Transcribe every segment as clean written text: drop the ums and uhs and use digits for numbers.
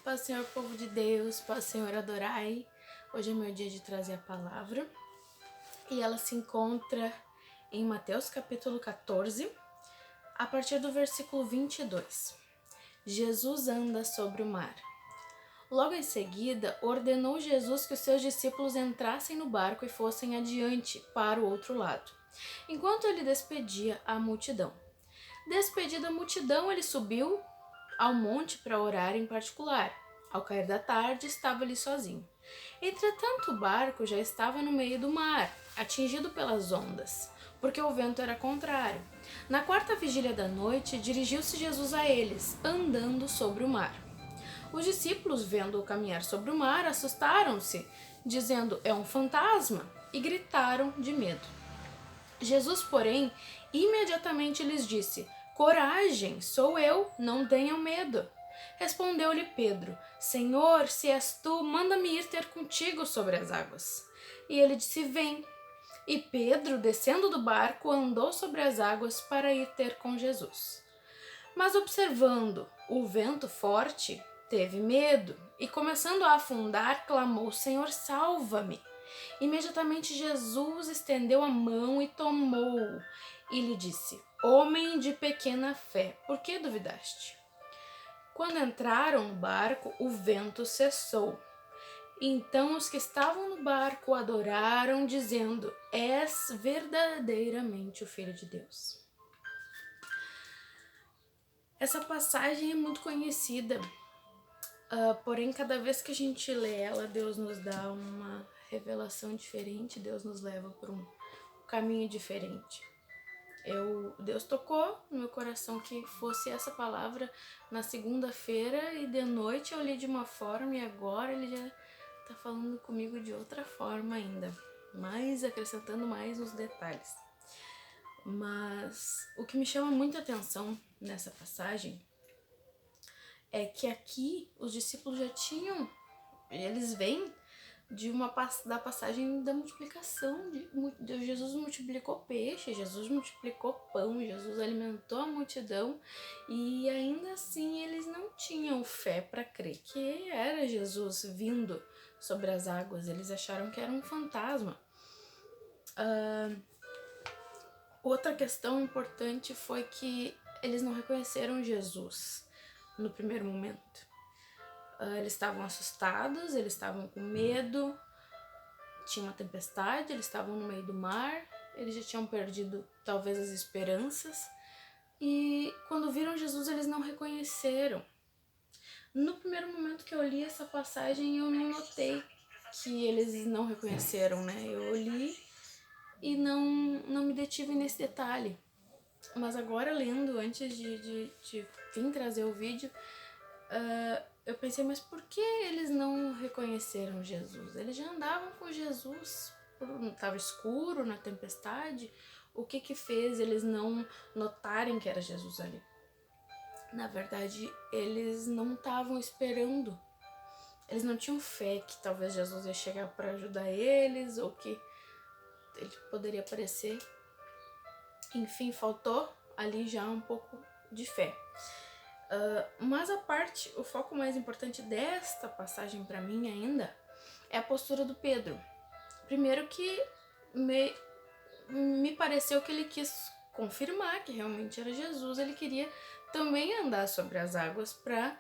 Paz, Senhor, povo de Deus, paz, Senhor, adorai. Hoje é meu dia de trazer a palavra e ela se encontra em Mateus capítulo 14, a partir do versículo 22. Jesus anda sobre o mar. Logo em seguida, ordenou Jesus que os seus discípulos entrassem no barco e fossem adiante para o outro lado, enquanto ele despedia a multidão. Despedida a multidão, ele subiu ao monte para orar em particular. Ao cair da tarde, estava ali sozinho. Entretanto, o barco já estava no meio do mar, atingido pelas ondas, porque o vento era contrário. Na quarta vigília da noite, dirigiu-se Jesus a eles, andando sobre o mar. Os discípulos, vendo-o caminhar sobre o mar, assustaram-se, dizendo: "É um fantasma", e gritaram de medo. Jesus, porém, imediatamente lhes disse: "Coragem, sou eu, não tenham medo." Respondeu-lhe Pedro: "Senhor, se és tu, manda-me ir ter contigo sobre as águas." E ele disse: "Vem." E Pedro, descendo do barco, andou sobre as águas para ir ter com Jesus. Mas observando o vento forte, teve medo e, começando a afundar, clamou: "Senhor, salva-me." Imediatamente Jesus estendeu a mão e tomou-o e lhe disse: "Homem de pequena fé, por que duvidaste?" Quando entraram no barco, o vento cessou. Então os que estavam no barco adoraram, dizendo: "És verdadeiramente o Filho de Deus." Essa passagem é muito conhecida, porém cada vez que a gente lê ela, Deus nos dá uma revelação diferente, Deus nos leva por um caminho diferente. Deus tocou no meu coração que fosse essa palavra na segunda-feira e de noite eu li de uma forma e agora ele já tá falando comigo de outra forma ainda, mas acrescentando mais uns detalhes. Mas o que me chama muita atenção nessa passagem é que aqui os discípulos já tinham, eles vêm da passagem da multiplicação, de Jesus multiplicou peixe, Jesus multiplicou pão, Jesus alimentou a multidão e ainda assim eles não tinham fé para crer que era Jesus vindo sobre as águas, eles acharam que era um fantasma. Outra questão importante foi que eles não reconheceram Jesus no primeiro momento. Eles estavam assustados, eles estavam com medo, tinha uma tempestade, eles estavam no meio do mar, eles já tinham perdido talvez as esperanças e quando viram Jesus eles não reconheceram. No primeiro momento que eu li essa passagem eu não notei que eles não reconheceram, né? Eu li e não me detive nesse detalhe, mas agora lendo, antes de vir trazer o vídeo, eu pensei, mas por que eles não reconheceram Jesus? Eles já andavam com Jesus, estava escuro na tempestade, o que fez eles não notarem que era Jesus ali? Na verdade, eles não estavam esperando, eles não tinham fé que talvez Jesus ia chegar para ajudar eles, ou que ele poderia aparecer. Enfim, faltou ali já um pouco de fé. Mas o foco mais importante desta passagem para mim ainda é a postura do Pedro. Primeiro que me pareceu que ele quis confirmar que realmente era Jesus, ele queria também andar sobre as águas para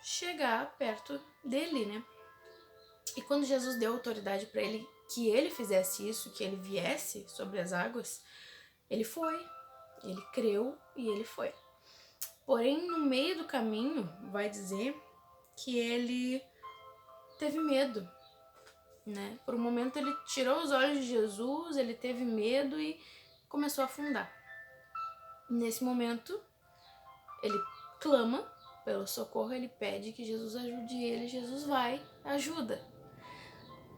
chegar perto dele, né? E quando Jesus deu autoridade para ele que ele fizesse isso, que ele viesse sobre as águas, ele foi, ele creu e ele foi. Porém, no meio do caminho, vai dizer que ele teve medo, né? Por um momento ele tirou os olhos de Jesus, ele teve medo e começou a afundar. Nesse momento, ele clama pelo socorro, ele pede que Jesus ajude ele, Jesus vai, ajuda.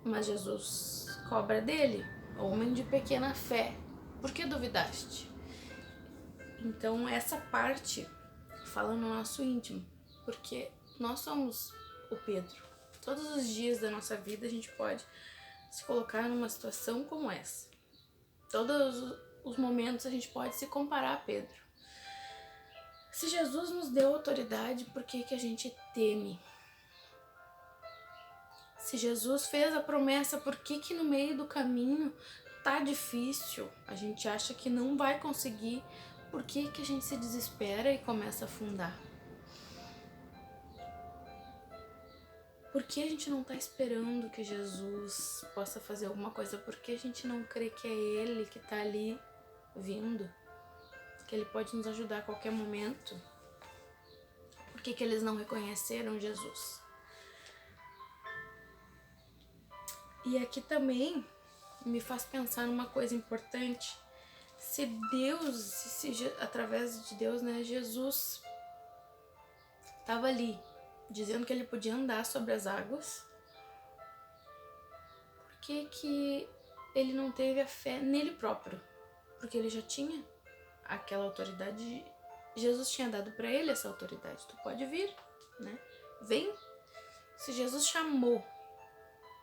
Mas Jesus cobra dele: "Homem de pequena fé, por que duvidaste?" Então essa parte fala no nosso íntimo, porque nós somos o Pedro. Todos os dias da nossa vida a gente pode se colocar numa situação como essa. Todos os momentos a gente pode se comparar a Pedro. Se Jesus nos deu autoridade, por que a gente teme? Se Jesus fez a promessa, por que no meio do caminho tá difícil? A gente acha que não vai conseguir. Por que a gente se desespera e começa a afundar? Por que a gente não tá esperando que Jesus possa fazer alguma coisa? Por que a gente não crê que é Ele que tá ali vindo? Que Ele pode nos ajudar a qualquer momento? Por que eles não reconheceram Jesus? E aqui também me faz pensar numa coisa importante. Se Deus, através de Deus, né, Jesus estava ali, dizendo que ele podia andar sobre as águas, por que ele não teve a fé nele próprio? Porque ele já tinha aquela autoridade, Jesus tinha dado para ele essa autoridade. Tu pode vir, né? Vem. Se Jesus chamou,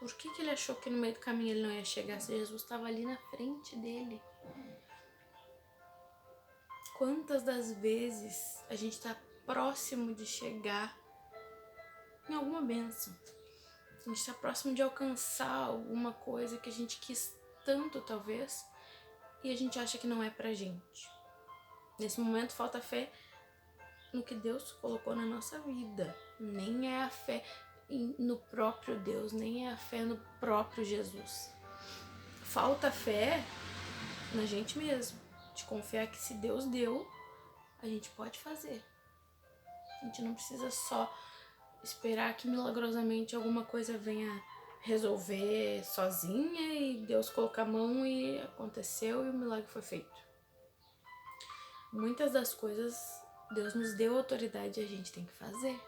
por que ele achou que no meio do caminho ele não ia chegar se Jesus estava ali na frente dele? Quantas das vezes a gente está próximo de chegar em alguma bênção? A gente está próximo de alcançar alguma coisa que a gente quis tanto, talvez, e a gente acha que não é pra gente. Nesse momento falta fé no que Deus colocou na nossa vida. Nem é a fé no próprio Deus, nem é a fé no próprio Jesus. Falta fé na gente mesmo, de confiar que se Deus deu, a gente pode fazer. A gente não precisa só esperar que milagrosamente alguma coisa venha resolver sozinha e Deus colocar a mão e aconteceu e o milagre foi feito. Muitas das coisas Deus nos deu autoridade e a gente tem que fazer.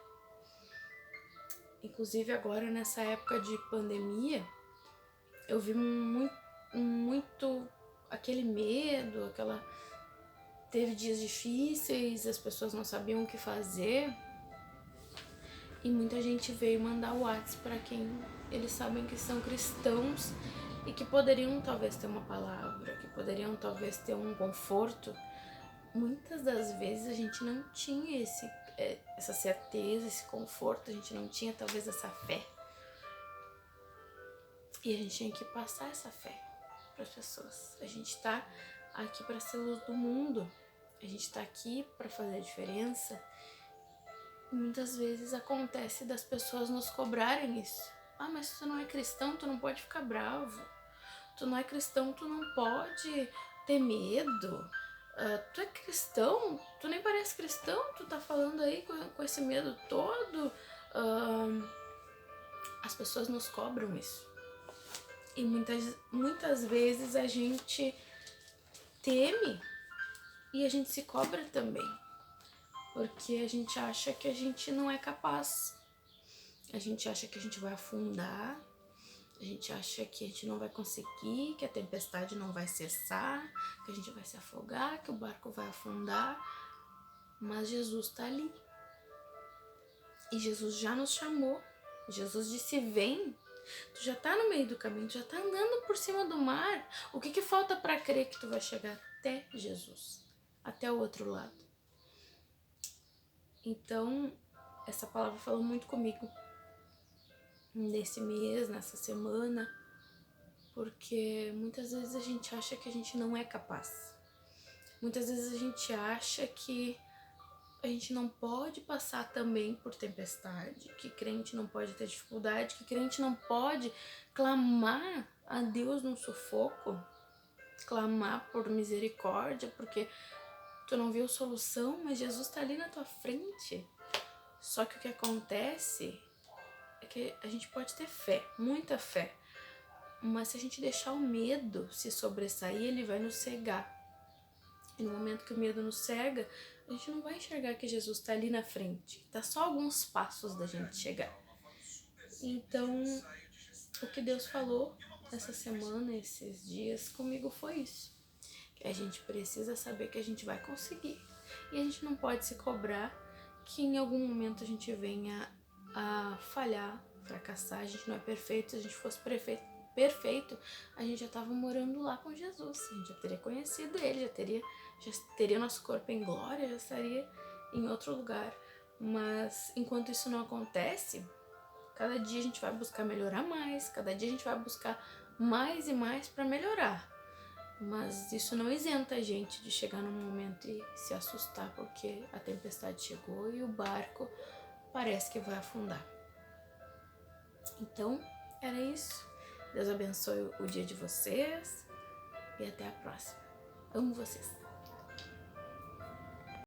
Inclusive agora nessa época de pandemia, eu vi muito aquele medo, teve dias difíceis, as pessoas não sabiam o que fazer. E muita gente veio mandar o WhatsApp para quem eles sabem que são cristãos e que poderiam talvez ter uma palavra, que poderiam talvez ter um conforto. Muitas das vezes a gente não tinha essa certeza, esse conforto, a gente não tinha talvez essa fé. E a gente tinha que passar essa fé para as pessoas. A gente tá aqui para ser luz do mundo, a gente tá aqui para fazer a diferença. E muitas vezes acontece das pessoas nos cobrarem isso. Ah, mas se tu não é cristão, tu não pode ficar bravo. Tu não é cristão, tu não pode ter medo. Tu é cristão, tu nem parece cristão, tu tá falando aí com esse medo todo. As pessoas nos cobram isso. E muitas vezes a gente teme e a gente se cobra também. Porque a gente acha que a gente não é capaz. A gente acha que a gente vai afundar. A gente acha que a gente não vai conseguir, que a tempestade não vai cessar, que a gente vai se afogar, que o barco vai afundar. Mas Jesus está ali. E Jesus já nos chamou. Jesus disse, vem. Tu já tá no meio do caminho, tu já tá andando por cima do mar. O que falta para crer que tu vai chegar até Jesus? Até o outro lado. Então, essa palavra falou muito comigo nesse mês, nessa semana, porque muitas vezes a gente acha que a gente não é capaz. Muitas vezes a gente acha que a gente não pode passar também por tempestade, que crente não pode ter dificuldade, que crente não pode clamar a Deus num sufoco, clamar por misericórdia, porque tu não viu solução, mas Jesus tá ali na tua frente. Só que o que acontece é que a gente pode ter fé, muita fé, mas se a gente deixar o medo se sobressair, ele vai nos cegar. E no momento que o medo nos cega, a gente não vai enxergar que Jesus está ali na frente. Tá só alguns passos da gente chegar. Então, o que Deus falou essa semana, esses dias comigo foi isso. Que a gente precisa saber que a gente vai conseguir. E a gente não pode se cobrar que em algum momento a gente venha a falhar, fracassar. A gente não é perfeito. Se a gente fosse perfeito, a gente já estava morando lá com Jesus. A gente já teria conhecido ele, já teria nosso corpo em glória, já estaria em outro lugar. Mas enquanto isso não acontece, Cada dia a gente vai buscar melhorar mais, cada dia a gente vai buscar mais e mais para melhorar. Mas isso não isenta a gente de chegar num momento e se assustar porque a tempestade chegou e o barco parece que vai afundar. Então, era isso. Deus abençoe o dia de vocês e até a próxima. Amo vocês.